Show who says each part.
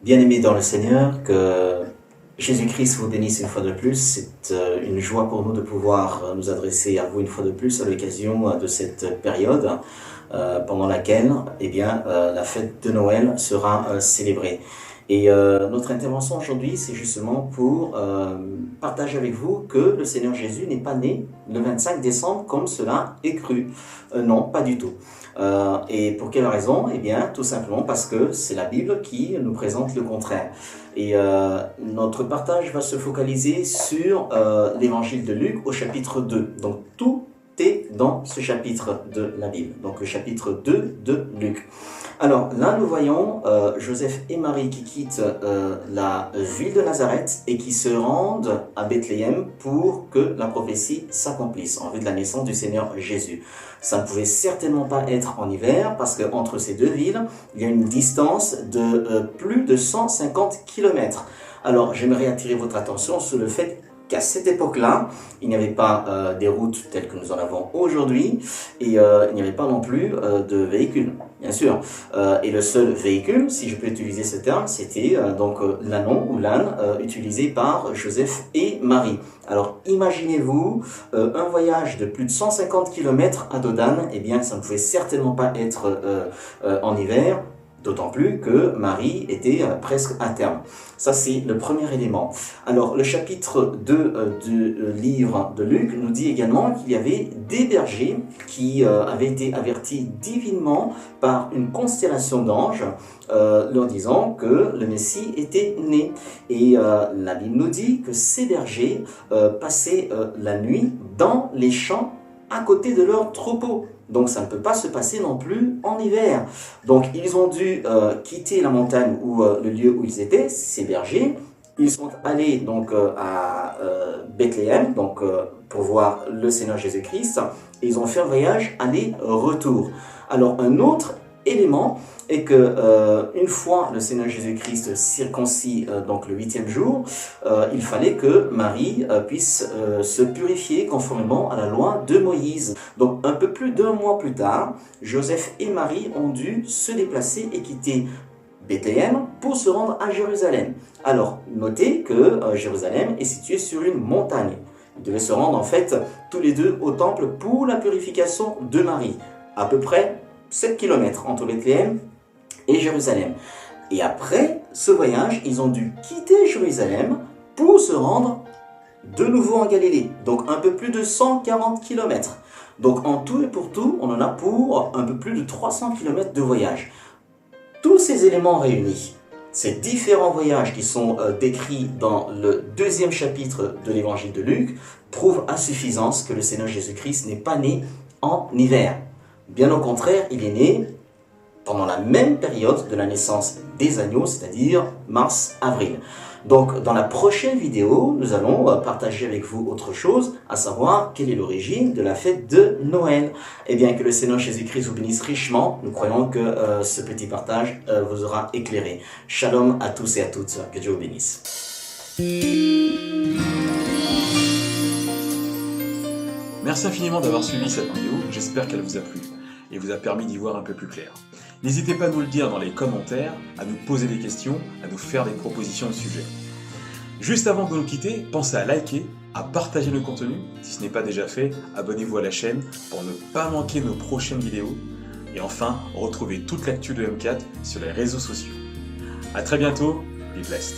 Speaker 1: Bien-aimés dans le Seigneur, que Jésus-Christ vous bénisse une fois de plus. C'est une joie pour nous de pouvoir nous adresser à vous une fois de plus à l'occasion de cette période pendant laquelle la fête de Noël sera célébrée. Et notre intervention aujourd'hui, c'est justement pour partager avec vous que le Seigneur Jésus n'est pas né le 25 décembre comme cela est cru. Non, pas du tout. Et pour quelle raison? Eh bien, tout simplement parce que c'est la Bible qui nous présente le contraire. Et notre partage va se focaliser sur l'évangile de Luc au chapitre 2. Donc tout est dans ce chapitre de la Bible. Donc le chapitre 2 de Luc. Alors là, nous voyons Joseph et Marie qui quittent la ville de Nazareth et qui se rendent à Bethléem pour que la prophétie s'accomplisse en vue de la naissance du Seigneur Jésus. Ça ne pouvait certainement pas être en hiver parce qu'entre ces deux villes, il y a une distance de plus de 150 km. Alors j'aimerais attirer votre attention sur le fait qu'à cette époque-là, il n'y avait pas des routes telles que nous en avons aujourd'hui et il n'y avait pas non plus de véhicules, bien sûr. Et le seul véhicule, si je peux utiliser ce terme, c'était l'ânon ou l'âne utilisé par Joseph et Marie. Alors imaginez-vous un voyage de plus de 150 km à dos d'âne, eh bien ça ne pouvait certainement pas être en hiver. D'autant plus que Marie était presque à terme. Ça, c'est le premier élément. Alors, le chapitre 2 du livre de Luc nous dit également qu'il y avait des bergers qui avaient été avertis divinement par une constellation d'anges leur disant que le Messie était né. Et la Bible nous dit que ces bergers passaient la nuit dans les champs à côté de leurs troupeaux. Donc ça ne peut pas se passer non plus en hiver. Donc ils ont dû quitter la montagne ou le lieu où ils étaient, ces bergers. Ils sont allés donc à Bethléem pour voir le Seigneur Jésus-Christ. Ils ont fait un voyage aller-retour. Alors un autre élément est que une fois le Seigneur Jésus-Christ circoncis donc le 8e jour, il fallait que Marie puisse se purifier conformément à la loi de Moïse. Donc un peu plus d'1 mois plus tard, Joseph et Marie ont dû se déplacer et quitter Bethléem pour se rendre à Jérusalem. Alors notez que Jérusalem est située sur une montagne. Ils devaient se rendre en fait tous les deux au temple pour la purification de Marie. À peu près 7 km entre Bethléem et Jérusalem. Et après ce voyage, ils ont dû quitter Jérusalem pour se rendre de nouveau en Galilée. Donc un peu plus de 140 km. Donc en tout et pour tout, on en a pour un peu plus de 300 km de voyage. Tous ces éléments réunis, ces différents voyages qui sont décrits dans le 2e chapitre de l'évangile de Luc, prouvent à suffisance que le Seigneur Jésus-Christ n'est pas né en hiver. Bien au contraire, il est né pendant la même période de la naissance des agneaux, c'est-à-dire mars-avril. Donc, dans la prochaine vidéo, nous allons partager avec vous autre chose, à savoir quelle est l'origine de la fête de Noël. Eh bien, que le Seigneur Jésus-Christ vous bénisse richement. Nous croyons que ce petit partage vous aura éclairé. Shalom à tous et à toutes. Que Dieu vous bénisse.
Speaker 2: Merci infiniment d'avoir suivi cette vidéo, j'espère qu'elle vous a plu et vous a permis d'y voir un peu plus clair. N'hésitez pas à nous le dire dans les commentaires, à nous poser des questions, à nous faire des propositions de sujets. Juste avant de nous quitter, pensez à liker, à partager nos contenus. Si ce n'est pas déjà fait, abonnez-vous à la chaîne pour ne pas manquer nos prochaines vidéos. Et enfin, retrouvez toute l'actu de M4 sur les réseaux sociaux. A très bientôt, be blessed.